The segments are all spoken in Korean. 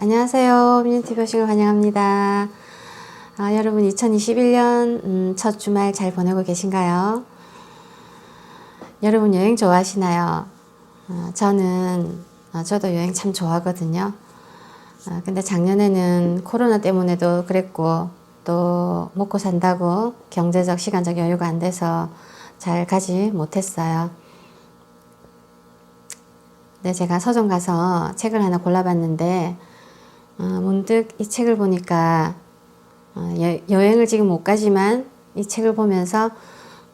안녕하세요. 뮤니티뷰싱을 환영합니다. 여러분 2021년 첫 주말 잘 보내고 계신가요? 여러분 여행 좋아하시나요? 저도 여행 참 좋아하거든요. 근데 작년에는 코로나 때문에도 그랬고 또 먹고 산다고 경제적 시간적 여유가 안 돼서 잘 가지 못했어요. 네, 제가 서점 가서 책을 하나 골라봤는데 문득 이 책을 보니까 여행을 지금 못 가지만 이 책을 보면서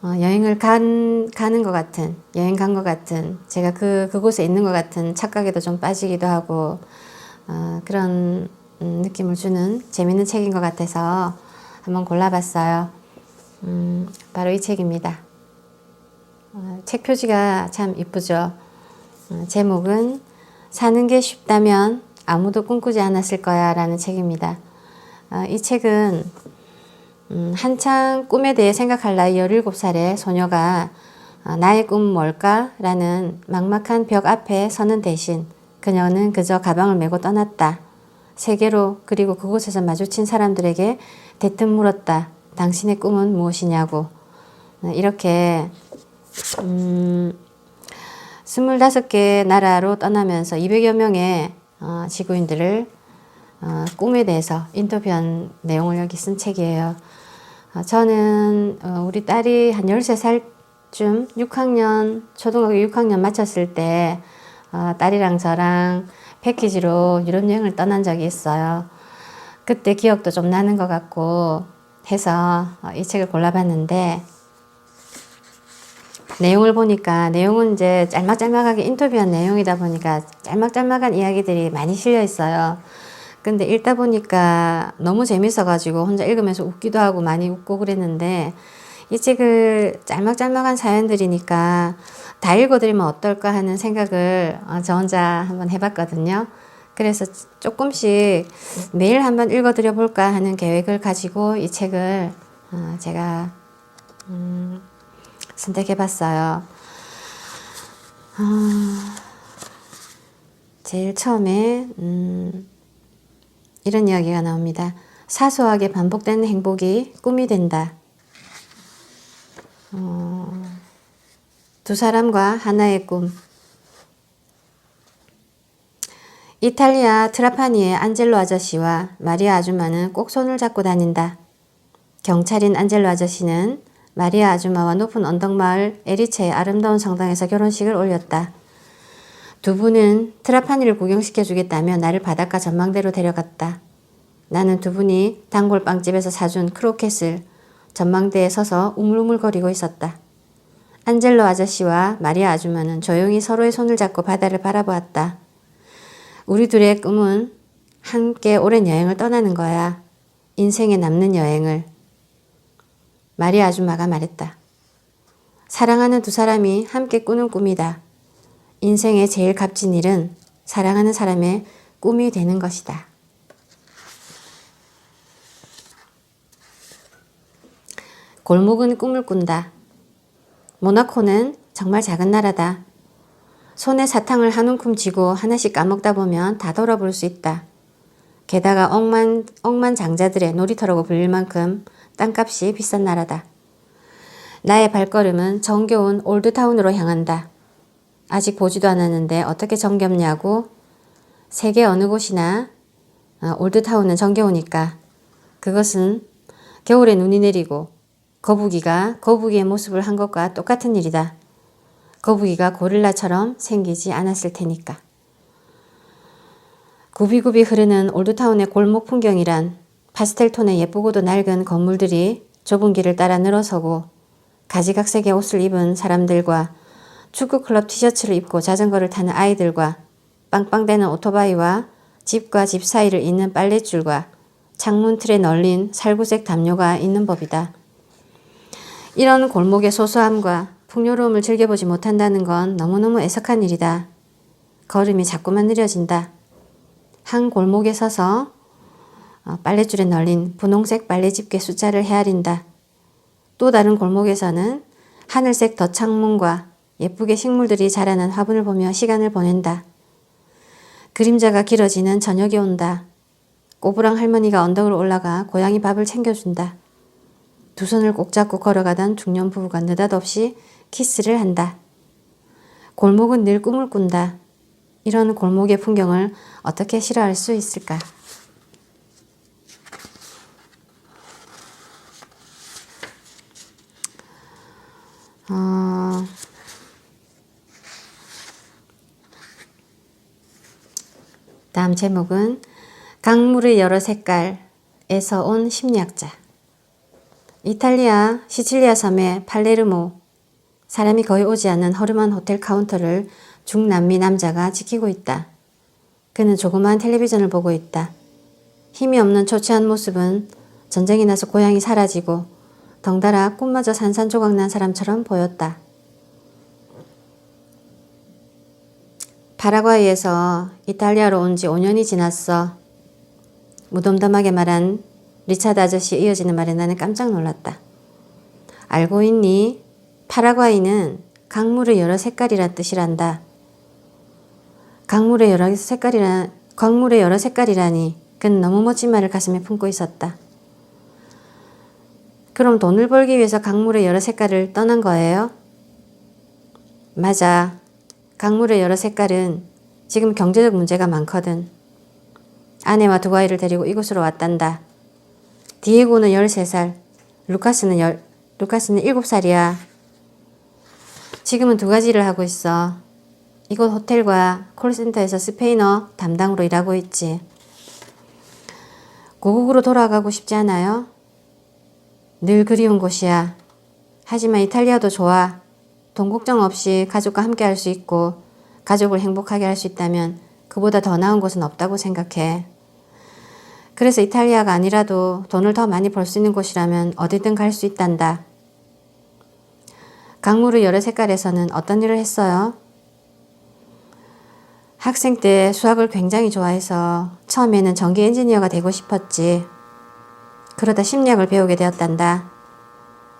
여행을 가는 것 같은, 여행 간 것 같은, 제가 그곳에 있는 것 같은 착각에도 좀 빠지기도 하고 그런 느낌을 주는 재밌는 책인 것 같아서 한번 골라봤어요. 바로 이 책입니다. 책 표지가 참 이쁘죠. 제목은 사는 게 쉽다면 아무도 꿈꾸지 않았을 거야 라는 책입니다. 이 책은 한창 꿈에 대해 생각할 나이 17살의 소녀가 나의 꿈은 뭘까? 라는 막막한 벽 앞에 서는 대신 그녀는 그저 가방을 메고 떠났다. 세계로 그리고 그곳에서 마주친 사람들에게 대뜸 물었다. 당신의 꿈은 무엇이냐고. 이렇게 25개 나라로 떠나면서 200여 명의 지구인들을 꿈에 대해서 인터뷰한 내용을 여기 쓴 책이에요. 저는 우리 딸이 한 13살쯤 6학년, 초등학교 6학년 마쳤을 때 딸이랑 저랑 패키지로 유럽 여행을 떠난 적이 있어요. 그때 기억도 좀 나는 것 같고 해서 이 책을 골라봤는데 내용을 보니까 내용은 이제 짤막짤막하게 인터뷰한 내용이다 보니까 짤막짤막한 이야기들이 많이 실려 있어요. 근데 읽다 보니까 너무 재밌어가지고 혼자 읽으면서 웃기도 하고 많이 웃고 그랬는데 이 책을 짤막짤막한 사연들이니까 다 읽어드리면 어떨까 하는 생각을 저 혼자 한번 해봤거든요. 그래서 조금씩 매일 한번 읽어드려 볼까 하는 계획을 가지고 이 책을 제가 선택해봤어요. 제일 처음에 이런 이야기가 나옵니다. 사소하게 반복되는 행복이 꿈이 된다. 두 사람과 하나의 꿈. 이탈리아 트라파니의 안젤로 아저씨와 마리아 아줌마는 꼭 손을 잡고 다닌다. 경찰인 안젤로 아저씨는 마리아 아줌마와 높은 언덕마을 에리체의 아름다운 성당에서 결혼식을 올렸다. 두 분은 트라파니를 구경시켜주겠다며 나를 바닷가 전망대로 데려갔다. 나는 두 분이 단골빵집에서 사준 크로켓을 전망대에 서서 우물우물거리고 있었다. 안젤로 아저씨와 마리아 아줌마는 조용히 서로의 손을 잡고 바다를 바라보았다. 우리 둘의 꿈은 함께 오랜 여행을 떠나는 거야. 인생에 남는 여행을. 마리아 아줌마가 말했다. 사랑하는 두 사람이 함께 꾸는 꿈이다. 인생의 제일 값진 일은 사랑하는 사람의 꿈이 되는 것이다. 골목은 꿈을 꾼다. 모나코는 정말 작은 나라다. 손에 사탕을 한 움큼 쥐고 하나씩 까먹다 보면 다 돌아볼 수 있다. 게다가 억만장자들의 놀이터라고 불릴 만큼 땅값이 비싼 나라다. 나의 발걸음은 정겨운 올드타운으로 향한다. 아직 보지도 않았는데 어떻게 정겹냐고? 세계 어느 곳이나 올드타운은 정겨우니까. 그것은 겨울에 눈이 내리고 거북이가 거북이의 모습을 한 것과 똑같은 일이다. 거북이가 고릴라처럼 생기지 않았을 테니까. 굽이굽이 흐르는 올드타운의 골목 풍경이란 파스텔톤의 예쁘고도 낡은 건물들이 좁은 길을 따라 늘어서고 가지각색의 옷을 입은 사람들과 축구클럽 티셔츠를 입고 자전거를 타는 아이들과 빵빵대는 오토바이와 집과 집 사이를 잇는 빨랫줄과 창문 틀에 널린 살구색 담요가 있는 법이다. 이런 골목의 소소함과 풍요로움을 즐겨보지 못한다는 건 너무너무 애석한 일이다. 걸음이 자꾸만 느려진다. 한 골목에 서서 빨랫줄에 널린 분홍색 빨래집게 숫자를 헤아린다. 또 다른 골목에서는 하늘색 덧창문과 예쁘게 식물들이 자라난 화분을 보며 시간을 보낸다. 그림자가 길어지는 저녁이 온다. 꼬부랑 할머니가 언덕을 올라가 고양이 밥을 챙겨준다. 두 손을 꼭 잡고 걸어가던 중년 부부가 느닷없이 키스를 한다. 골목은 늘 꿈을 꾼다. 이런 골목의 풍경을 어떻게 싫어할 수 있을까? 다음 제목은 강물의 여러 색깔에서 온 심리학자. 이탈리아 시칠리아 섬의 팔레르모, 사람이 거의 오지 않는 허름한 호텔 카운터를 중남미 남자가 지키고 있다. 그는 조그마한 텔레비전을 보고 있다. 힘이 없는 초췌한 모습은 전쟁이 나서 고향이 사라지고 덩달아 꿈마저 산산조각난 사람처럼 보였다. 파라과이에서 이탈리아로 온 지 5년이 지났어. 무덤덤하게 말한 리차드 아저씨에 이어지는 말에 나는 깜짝 놀랐다. 알고 있니? 파라과이는 강물의 여러 색깔이란 뜻이란다. 강물의 여러 색깔이라니. 그는 너무 멋진 말을 가슴에 품고 있었다. 그럼 돈을 벌기 위해서 강물의 여러 색깔을 떠난 거예요? 맞아. 강물의 여러 색깔은 지금 경제적 문제가 많거든. 아내와 두 아이를 데리고 이곳으로 왔단다. 디에고는 13살, 루카스는 7살이야. 지금은 두 가지 일을 하고 있어. 이곳 호텔과 콜센터에서 스페인어 담당으로 일하고 있지. 고국으로 돌아가고 싶지 않아요? 늘 그리운 곳이야. 하지만 이탈리아도 좋아. 돈 걱정 없이 가족과 함께 할 수 있고 가족을 행복하게 할 수 있다면 그보다 더 나은 곳은 없다고 생각해. 그래서 이탈리아가 아니라도 돈을 더 많이 벌 수 있는 곳이라면 어디든 갈 수 있단다. 강물의 여러 색깔에서는 어떤 일을 했어요? 학생 때 수학을 굉장히 좋아해서 처음에는 전기 엔지니어가 되고 싶었지. 그러다 심리학을 배우게 되었단다.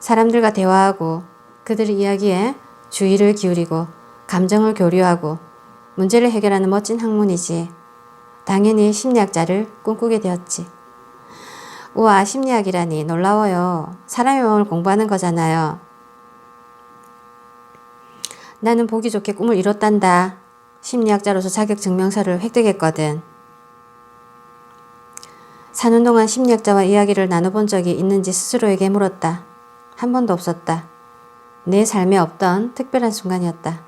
사람들과 대화하고 그들의 이야기에 주의를 기울이고 감정을 교류하고 문제를 해결하는 멋진 학문이지. 당연히 심리학자를 꿈꾸게 되었지. 우와, 심리학이라니 놀라워요. 사람의 마음을 공부하는 거잖아요. 나는 보기 좋게 꿈을 이뤘단다. 심리학자로서 자격증명서를 획득했거든. 사는 동안 심리학자와 이야기를 나눠본 적이 있는지 스스로에게 물었다. 한 번도 없었다. 내 삶에 없던 특별한 순간이었다.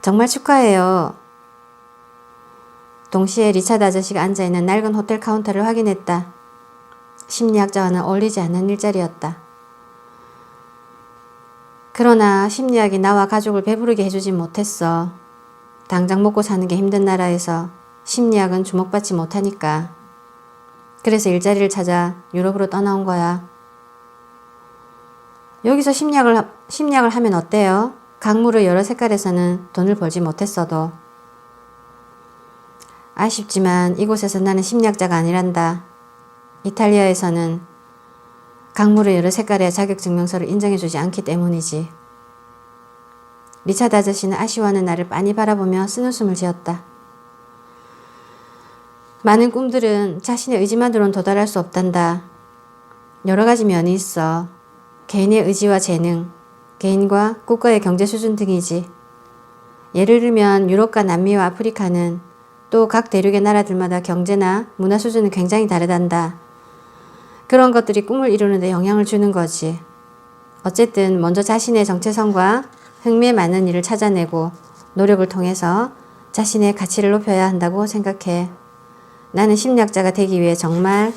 정말 축하해요. 동시에 리차드 아저씨가 앉아있는 낡은 호텔 카운터를 확인했다. 심리학자와는 어울리지 않는 일자리였다. 그러나 심리학이 나와 가족을 배부르게 해주진 못했어. 당장 먹고 사는 게 힘든 나라에서 심리학은 주목받지 못하니까. 그래서 일자리를 찾아 유럽으로 떠나온 거야. 여기서 심리학을 하면 어때요? 강물의 여러 색깔에서는 돈을 벌지 못했어도. 아쉽지만 이곳에서 나는 심리학자가 아니란다. 이탈리아에서는 강물의 여러 색깔의 자격증명서를 인정해주지 않기 때문이지. 리차드 아저씨는 아쉬워하는 나를 빤히 바라보며 쓴웃음을 지었다. 많은 꿈들은 자신의 의지만으로는 도달할 수 없단다. 여러 가지 면이 있어. 개인의 의지와 재능, 개인과 국가의 경제 수준 등이지. 예를 들면 유럽과 남미와 아프리카는 또 각 대륙의 나라들마다 경제나 문화 수준은 굉장히 다르단다. 그런 것들이 꿈을 이루는 데 영향을 주는 거지. 어쨌든 먼저 자신의 정체성과 흥미에 맞는 일을 찾아내고 노력을 통해서 자신의 가치를 높여야 한다고 생각해. 나는 심리학자가 되기 위해 정말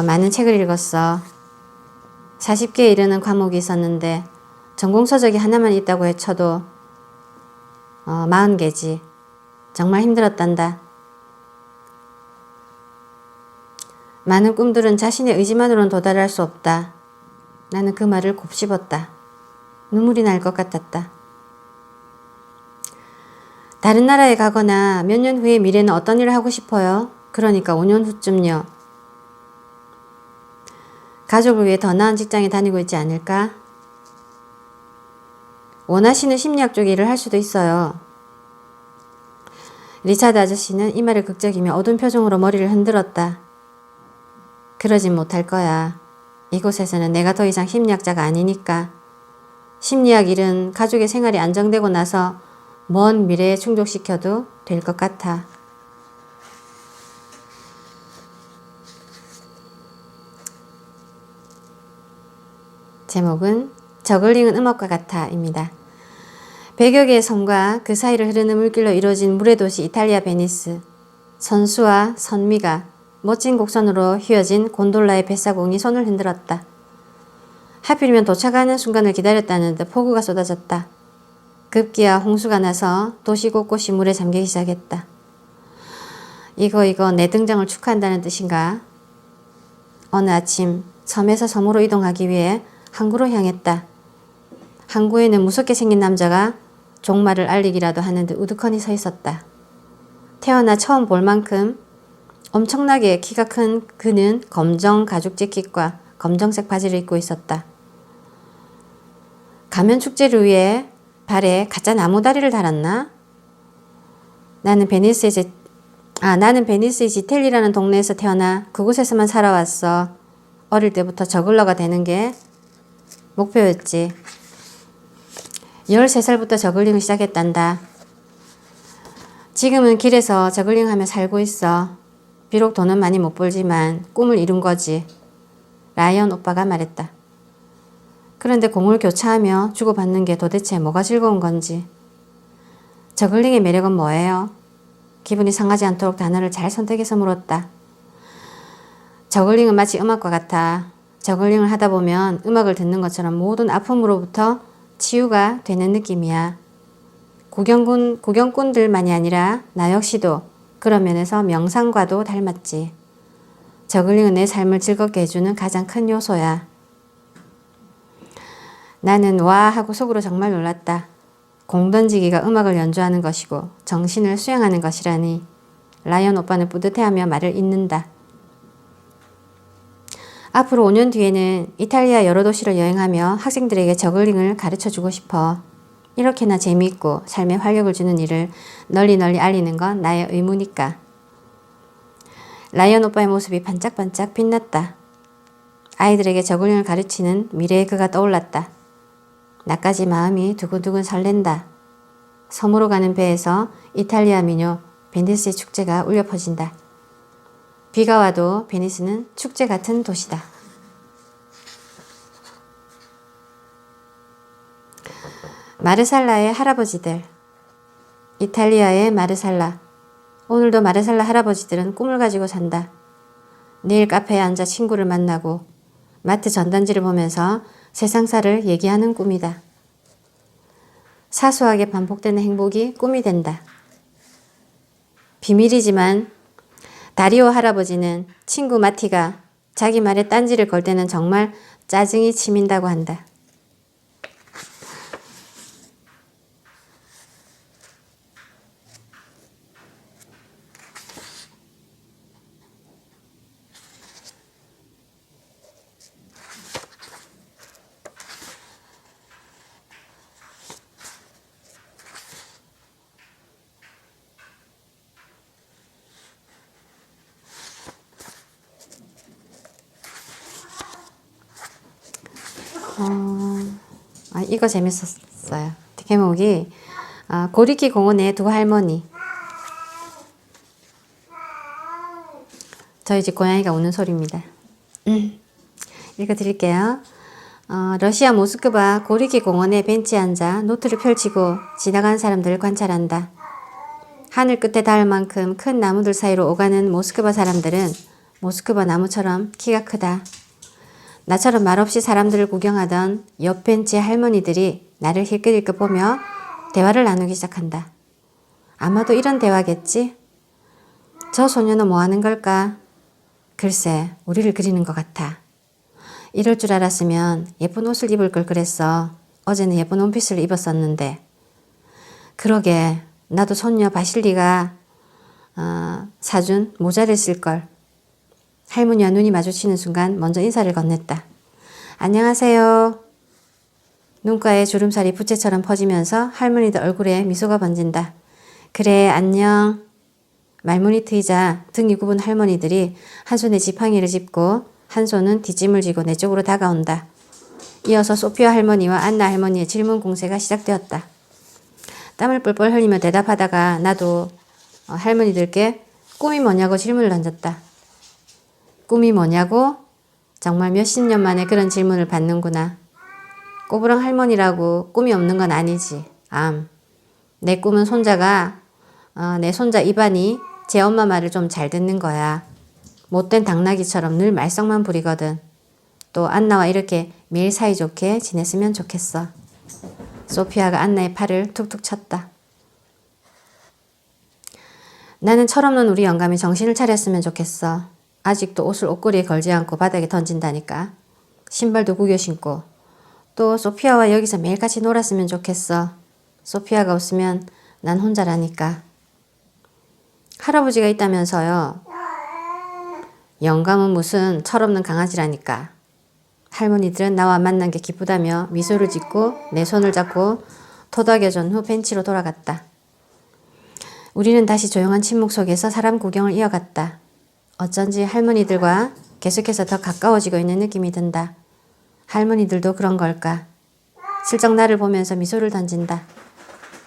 많은 책을 읽었어. 40개에 이르는 과목이 있었는데 전공서적이 하나만 있다고 해쳐도 40개지. 정말 힘들었단다. 많은 꿈들은 자신의 의지만으로는 도달할 수 없다. 나는 그 말을 곱씹었다. 눈물이 날 것 같았다. 다른 나라에 가거나 몇 년 후의 미래는 어떤 일을 하고 싶어요? 그러니까 5년 후쯤요. 가족을 위해 더 나은 직장에 다니고 있지 않을까? 원하시는 심리학 쪽 일을 할 수도 있어요. 리차드 아저씨는 이 말을 극적이며 어두운 표정으로 머리를 흔들었다. 그러진 못할 거야. 이곳에서는 내가 더 이상 심리학자가 아니니까. 심리학 일은 가족의 생활이 안정되고 나서 먼 미래에 충족시켜도 될 것 같아. 제목은 저글링은 음악과 같아 입니다. 100여 개의 섬과 그 사이를 흐르는 물길로 이루어진 물의 도시 이탈리아 베니스. 선수와 선미가 멋진 곡선으로 휘어진 곤돌라의 뱃사공이 손을 흔들었다. 하필이면 도착하는 순간을 기다렸다는 듯 폭우가 쏟아졌다. 급기야 홍수가 나서 도시 곳곳이 물에 잠기기 시작했다. 이거 내 등장을 축하한다는 뜻인가? 어느 아침 섬에서 섬으로 이동하기 위해 항구로 향했다. 항구에는 무섭게 생긴 남자가 종말을 알리기라도 하는 듯 우두커니 서 있었다. 태어나 처음 볼 만큼 엄청나게 키가 큰 그는 검정 가죽 재킷과 검정색 바지를 입고 있었다. 가면 축제를 위해 발에 가짜 나무다리를 달았나? 나는 베니스의 지텔리라는 동네에서 태어나 그곳에서만 살아왔어. 어릴 때부터 저글러가 되는 게 목표였지. 13살부터 저글링을 시작했단다. 지금은 길에서 저글링하며 살고 있어. 비록 돈은 많이 못 벌지만 꿈을 이룬 거지. 라이언 오빠가 말했다. 그런데 공을 교차하며 주고받는 게 도대체 뭐가 즐거운 건지. 저글링의 매력은 뭐예요? 기분이 상하지 않도록 단어를 잘 선택해서 물었다. 저글링은 마치 음악과 같아. 저글링을 하다 보면 음악을 듣는 것처럼 모든 아픔으로부터 치유가 되는 느낌이야. 구경꾼들만이 아니라 나 역시도 그런 면에서 명상과도 닮았지. 저글링은 내 삶을 즐겁게 해주는 가장 큰 요소야. 나는 와 하고 속으로 정말 놀랐다. 공 던지기가 음악을 연주하는 것이고 정신을 수양하는 것이라니. 라이언 오빠는 뿌듯해하며 말을 잇는다. 앞으로 5년 뒤에는 이탈리아 여러 도시를 여행하며 학생들에게 저글링을 가르쳐주고 싶어. 이렇게나 재미있고 삶에 활력을 주는 일을 널리 알리는 건 나의 의무니까. 라이언 오빠의 모습이 반짝반짝 빛났다. 아이들에게 저글링을 가르치는 미래의 그가 떠올랐다. 나까지 마음이 두근두근 설렌다. 섬으로 가는 배에서 이탈리아 민요 베니스의 축제가 울려 퍼진다. 비가 와도 베니스는 축제 같은 도시다. 마르살라의 할아버지들. 이탈리아의 마르살라. 오늘도 마르살라 할아버지들은 꿈을 가지고 산다. 내일 카페에 앉아 친구를 만나고 마트 전단지를 보면서 세상사를 얘기하는 꿈이다. 사소하게 반복되는 행복이 꿈이 된다. 비밀이지만 다리오 할아버지는 친구 마티가 자기 말에 딴지를 걸 때는 정말 짜증이 치민다고 한다. 이거 재밌었어요. 제목이 고리키 공원의 두 할머니. 저희 집 고양이가 우는 소리입니다. 읽어드릴게요. 러시아 모스크바 고리키 공원의 벤치에 앉아 노트를 펼치고 지나간 사람들을 관찰한다. 하늘 끝에 닿을 만큼 큰 나무들 사이로 오가는 모스크바 사람들은 모스크바 나무처럼 키가 크다. 나처럼 말없이 사람들을 구경하던 옆 벤치의 할머니들이 나를 힐끗힐끗 보며 대화를 나누기 시작한다. 아마도 이런 대화겠지? 저 소녀는 뭐 하는 걸까? 글쎄, 우리를 그리는 것 같아. 이럴 줄 알았으면 예쁜 옷을 입을 걸 그랬어. 어제는 예쁜 원피스를 입었었는데. 그러게, 나도 손녀 바실리가 사준 모자를 쓸걸. 할머니와 눈이 마주치는 순간 먼저 인사를 건넸다. 안녕하세요. 눈가에 주름살이 부채처럼 퍼지면서 할머니들 얼굴에 미소가 번진다. 그래, 안녕. 말문이 트이자 등이 굽은 할머니들이 한 손에 지팡이를 짚고 한 손은 뒷짐을 지고 내 쪽으로 다가온다. 이어서 소피아 할머니와 안나 할머니의 질문 공세가 시작되었다. 땀을 뻘뻘 흘리며 대답하다가 나도 할머니들께 꿈이 뭐냐고 질문을 던졌다. 꿈이 뭐냐고? 정말 몇십 년 만에 그런 질문을 받는구나. 꼬부랑 할머니라고 꿈이 없는 건 아니지. 내 꿈은 내 손자 이반이 제 엄마 말을 좀 잘 듣는 거야. 못된 당나귀처럼 늘 말썽만 부리거든. 또 안나와 이렇게 매일 사이좋게 지냈으면 좋겠어. 소피아가 안나의 팔을 툭툭 쳤다. 나는 철없는 우리 영감이 정신을 차렸으면 좋겠어. 아직도 옷을 옷걸이에 걸지 않고 바닥에 던진다니까. 신발도 구겨 신고. 또 소피아와 여기서 매일 같이 놀았으면 좋겠어. 소피아가 없으면 난 혼자라니까. 할아버지가 있다면서요. 영감은 무슨 철없는 강아지라니까. 할머니들은 나와 만난 게 기쁘다며 미소를 짓고 내 손을 잡고 토닥여준 후 벤치로 돌아갔다. 우리는 다시 조용한 침묵 속에서 사람 구경을 이어갔다. 어쩐지 할머니들과 계속해서 더 가까워지고 있는 느낌이 든다. 할머니들도 그런 걸까? 슬쩍 나를 보면서 미소를 던진다.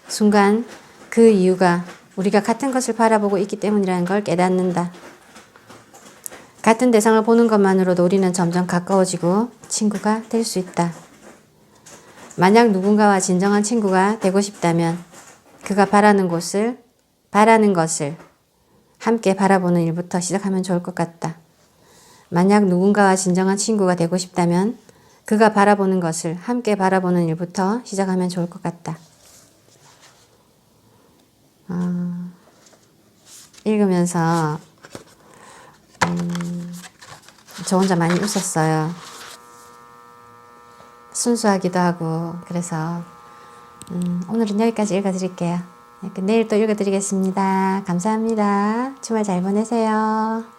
순간 그 이유가 우리가 같은 것을 바라보고 있기 때문이라는 걸 깨닫는다. 같은 대상을 보는 것만으로도 우리는 점점 가까워지고 친구가 될 수 있다. 만약 누군가와 진정한 친구가 되고 싶다면 그가 바라는 것을 함께 바라보는 일부터 시작하면 좋을 것 같다. 만약 누군가와 진정한 친구가 되고 싶다면 그가 바라보는 것을 함께 바라보는 일부터 시작하면 좋을 것 같다. 읽으면서 저 혼자 많이 웃었어요. 순수하기도 하고 그래서 오늘은 여기까지 읽어드릴게요. 내일 또 읽어드리겠습니다. 감사합니다. 주말 잘 보내세요.